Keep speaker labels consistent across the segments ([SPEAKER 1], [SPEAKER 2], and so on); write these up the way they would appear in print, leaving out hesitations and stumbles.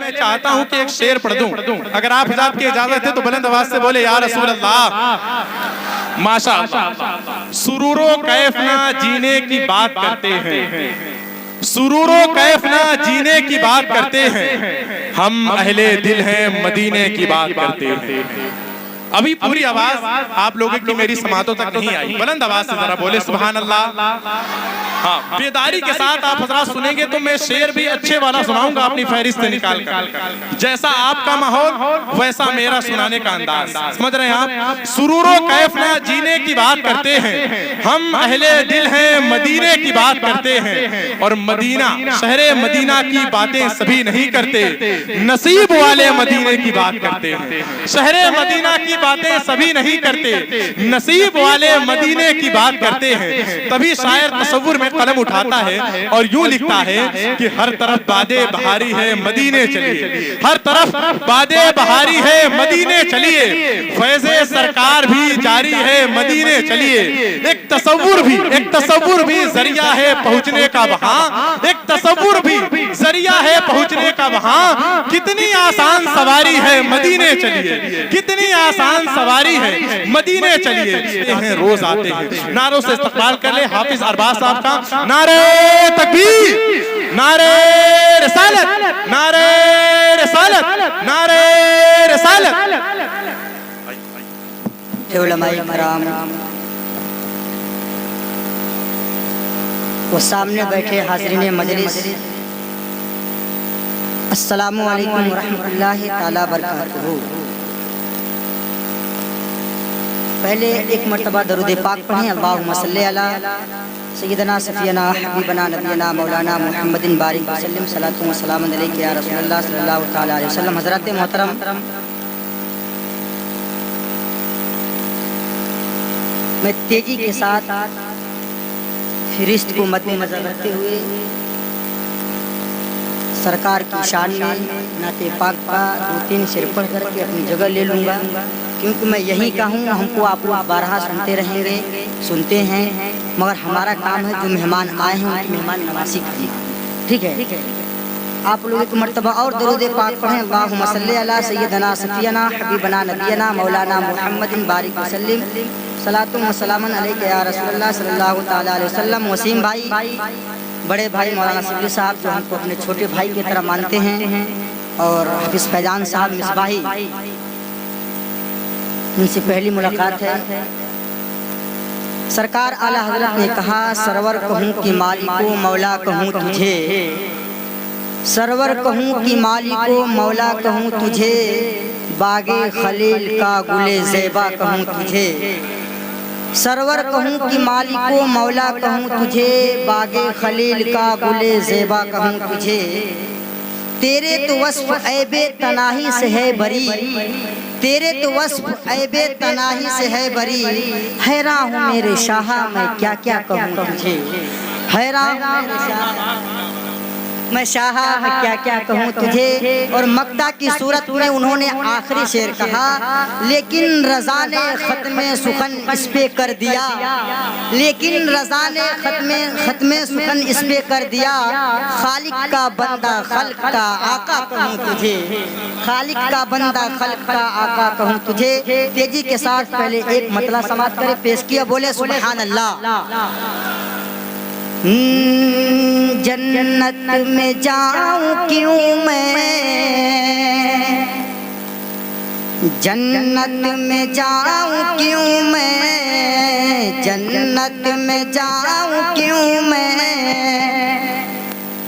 [SPEAKER 1] मैं चाहता हूं कि एक शेर पढ़ दूं, अगर आप हज़रात की इजाजत है तो बुलंद आवाज से बोले या रसूल अल्लाह। माशाअल्लाह। सुरूरो कैफ ना जीने की बात करते हैं, सुरूरो कैफ ना जीने की बात करते हैं, हम अहले दिल हैं मदीने की बात करते हैं। अभी पूरी आवाज आप लोगों की मेरी समातों तक नहीं आई, बुलंद आवाज से जरा बोले सुभान अल्लाह। हाँ, बेदारी के साथ आप हज़रात सुनेंगे तो मैं शेर भी अच्छे वाला सुनाऊंगा अपनी फहरिस्त से निकाल कर। जैसा आपका माहौल वैसा मेरा सुनाने का अंदाज, समझ रहे हैं आप। सुरूरो कैफ ना जीने की बात करते हैं, हम अहले दिल हैं मदीने की बात करते हैं, और मदीना शहरे मदीना की बातें सभी नहीं करते, नसीब वाले मदीने की बात करते हैं। शहरे मदीना की बातें सभी नहीं करते, नसीब वाले मदीने की बात करते हैं। तभी शायर तसव्वुर में कलम उठाता है और यूं लिखता है कि हर तरफ बादे बहारी है मदीने चलिए, हर तरफ बादे बहारी है मदीने चलिए, फैज़े सरकार भी जारी है मदीने चलिए। एक तसव्वुर भी जरिया है पहुंचने का वहां, एक तसव्वुर भी जरिया है पहुंचने का वहां। कितनी आसान सवारी है मदीने चलिए, कितनी आसान सवारी है मदीने चलिए। रोज आते हैं, नारों से इस्तकबाल कर ले हाफिज अरबाज साहब का। नारे तकबीर, नारे रिसालत, नारे रिसालत, नारे रिसालत।
[SPEAKER 2] उलमाए कराम वो सामने बैठे हाज़रीन मजलिस, अस्सलामु अलैकुम व रहमतुल्लाहि ताला बरकातहू। पहले एक मर्तबा दरूद पाक पढ़ें। अल्लाहुम्मा सल्ली अला सय्यदना सफियना हबीबना नबीना मौलाना मुहम्मदिन बारिक वसल्लम सलातु व सलाम अलैका या रसूलल्लाह सल्लल्लाहु तआला अलैहि वसल्लम। हज़रात मोहतरम, मैं तेजी के साथ फिरिश्त को मद्देनजर रखते हुए सरकार की शान में नाते पाक का 2-3 शेर पढ़ करके अपनी जगह ले लूँगा, क्योंकि मैं यही कहूँ हमको आप लोग बारहा सुनते रहेंगे, सुनते हैं, मगर हमारा काम है जो मेहमान आए हैं उनकी मेहमान नवाज़ी करनी। ठीक है, आप लोग एक मर्तबा और दरूद पाक पढ़ें। अल्लाहुम्मा सल्ली अला सय्यदना सफियना हबीबना नबीना मौलाना मुहम्मदिन बारिक वसल्लम सलातु व सलामन अलैका या रसूलल्लाह सल्लल्लाहु तआला अलैहि वसल्लम। वसीम भाई, बड़े भाई मौलाना सिबली साहब जो हमको अपने छोटे भाई की तरह मानते हैं, और हाफिज फैजान साहब मिसबाही, उनसे पहली मुलाकात है। सरकार आला हजरत ने कहा सरवर कहूँ कि मालिको मौला कहूँ तुझे, सरवर कहूँ कि मालिको मौला कहूँ तुझे, बागे खलील का गुले ज़ेबा कहूँ तुझे। सरवर कहूँ कि मालिको मौला कहूँ तुझे, बागे खलील का गुले ज़ेबा कहूँ तुझे। तेरे तो वस्फ ऐबे तनाही से है बरी, तेरे तो वस्फ ऐबे तनाही से है बरी। हैरान हूँ मेरे शाह मैं क्या क्या कहूँ तुझे, हैरान मैं शाह मैं क्या क्या कहूँ तुझे। और मक्ता की सूरत में उन्होंने आखिरी शेर कहा, लेकिन रज़ा ने ख़त्मे सुखन इस पे कर दिया, लेकिन रज़ा ने ख़त्मे सुखन इस पे कर दिया। खालिक का बंदा खल्क का आका कहूँ तुझे, खालिक का बंदा खल्क का आका कहूँ तुझे। तेजी के साथ पहले एक मतला समाप्त करे, पेश किया, बोले सुभान अल्लाह। जन्नत में जाऊं क्यों मैं, जन्नत में जाऊं क्यों मैं, जन्नत में जाऊं क्यों मैं,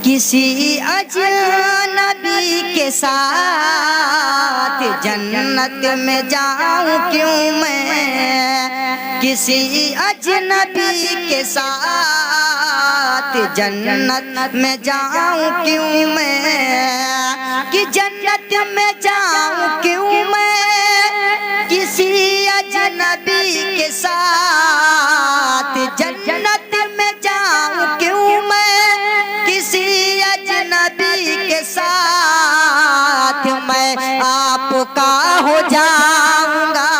[SPEAKER 2] किसी अजनबी के साथ जन्नत में जाऊं क्यों मैं, किसी अजनबी के साथ जन्नत में जाऊं क्यों मैं, कि जन्नत में जाऊं क्यों मैं, किसी अजनबी के साथ जन्नत में जाऊं क्यों मैं, किसी अजनबी के साथ। मैं आपका हो जाऊंगा,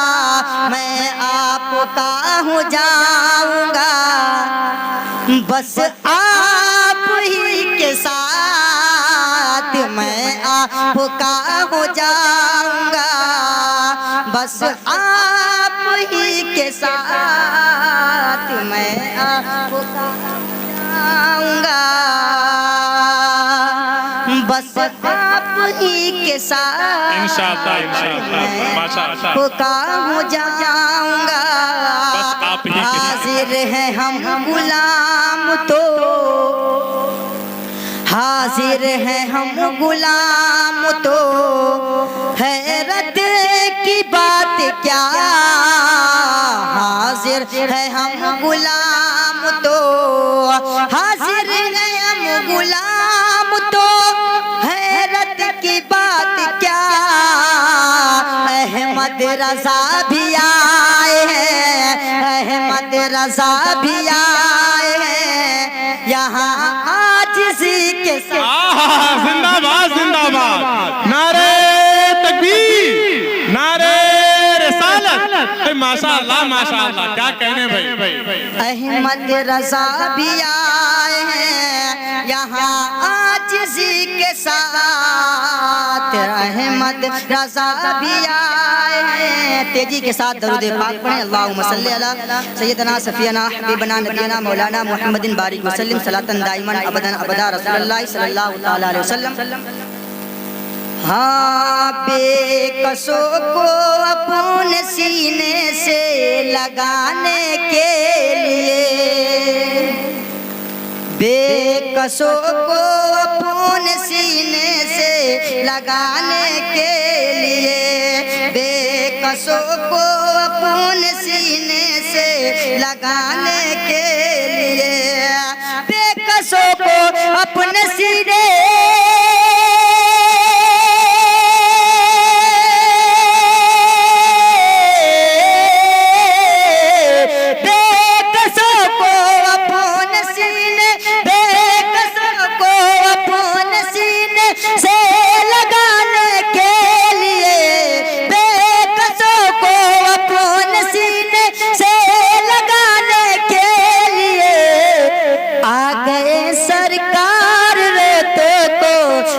[SPEAKER 2] मैं आपका हो जाऊंगा, बस आप ही के साथ मैं आपका आपका हो जाऊंगा, बस आप ही के साथ मैं आपका जाऊंगा, बस आप ही के साथ
[SPEAKER 1] इंशाअल्लाह इंशाअल्लाह माशाअल्लाह
[SPEAKER 2] आपका हो जाऊंगा।
[SPEAKER 1] बस आप ही के साथ।
[SPEAKER 2] हाजिर है हम गुलाम तो, हाजिर है हम गुलाम तो, हैरत की बात क्या, हाजिर है हम गुलाम तो, हाजिर है हम गुलाम तो, हैरत की बात क्या, अहमद रजा भी आए हैं, अहमद रजा भी आए हैं यहाँ आजिज़ी के साथ।
[SPEAKER 1] जिंदाबाद जिंदाबाद, नारे तकबीर, नारे रिसालत, माशाअल्लाह माशाअल्लाह, क्या कहने भाई।
[SPEAKER 2] अहमद रजा भी आए हैं यहाँ आजिज़ी के साथ, अहमद रजा भी आए हैं। तेजी के साथ दरूद पाक पढ़ें। अल्लाहुम्मा सल्ली अला सय्यदना सफियाना हबीबना नबीना मौलाना मुहम्मदिन बारिक वसल्लम सलातन दाइमन अबदन अबदा रसूलुल्लाह सल्लल्लाहु तआला अलैहि वसल्लम। हाँ, बेकसों को अपने सीने से लगाने के लिए, बेकसों को अपने सीने से लगाने के लिए, बेकसों को अपने सीने से लगाने के लिए, बेकसों को अपने सीने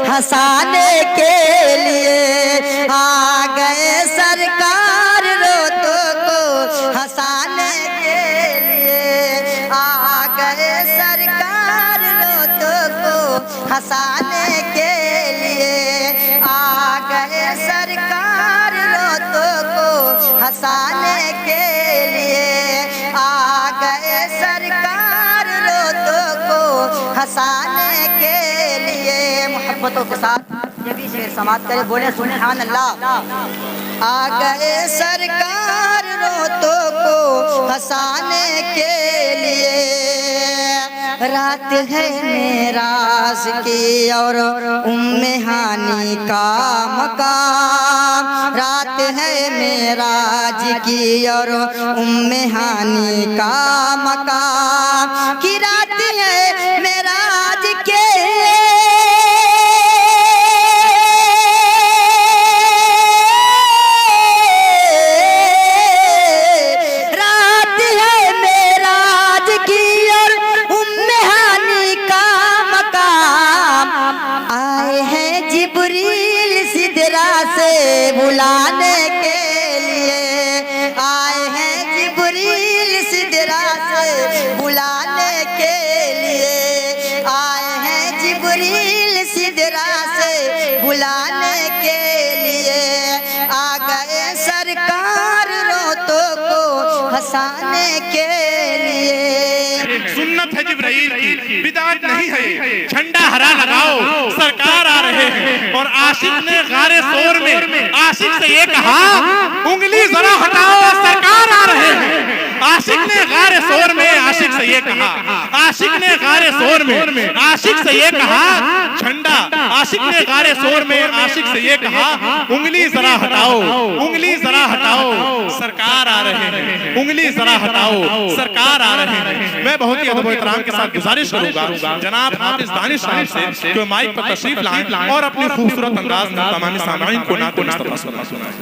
[SPEAKER 2] हंसाने के लिए, आ गए सरकार रोतों को हंसाने के लिए, आ गए सरकार रोतों को हंसाने के लिए, आ गए सरकार रोतों को हंसाने के लिए, आ गए सरकार रोतों को हंसाने के लिए। मोहब्बतों के साथ ये भी शेर समाप्त करे, बोले सुभान अल्लाह। आ गए सरकार रोतों को हंसाने के लिए, रात है मेराज की और उम्मे हानी का मकाम, रात है मेराज की और उम्मे हानी का मकाम, की रात है मेराज के बुलाने के लिए, आए हैं जिब्रील सिदरा से बुलाने के लिए, आए हैं जिब्रील सिदरा से बुलाने के लिए, आ गए सरकार रोतों को हंसाने के लिए।
[SPEAKER 1] सुन्नत है जिब्राइल की, बिदात नहीं है। झंडा हरा लगाओ, सरकार आ रहे हैं। और आशिक ने गारे शोर में आशिक से ये कहा, उंगली जरा हटाओ, सरकार आ रहे हैं। आशिक ने गारे शोर में आशिक से ये कहा, आशिक ने गारे शोर में आशिक से ये कहा, झंडा, आशिक ने गारे शोर में आशिक से ये कहा, उंगली जरा हटाओ, उंगली जरा हटाओ, सरकार आ रहे हैं। उंगली जरा हटाओ, सरकार आ रहे हैं। मैं बहुत ही अदब एहतराम के साथ गुजारिश करूंगा जनाब हाफिज दानिश साहब से कि माइक पर तशरीफ लाएं और अपने खूबसूरत अंदाज में तमाम सामाईन को नात मुस्तफा सुनाएं।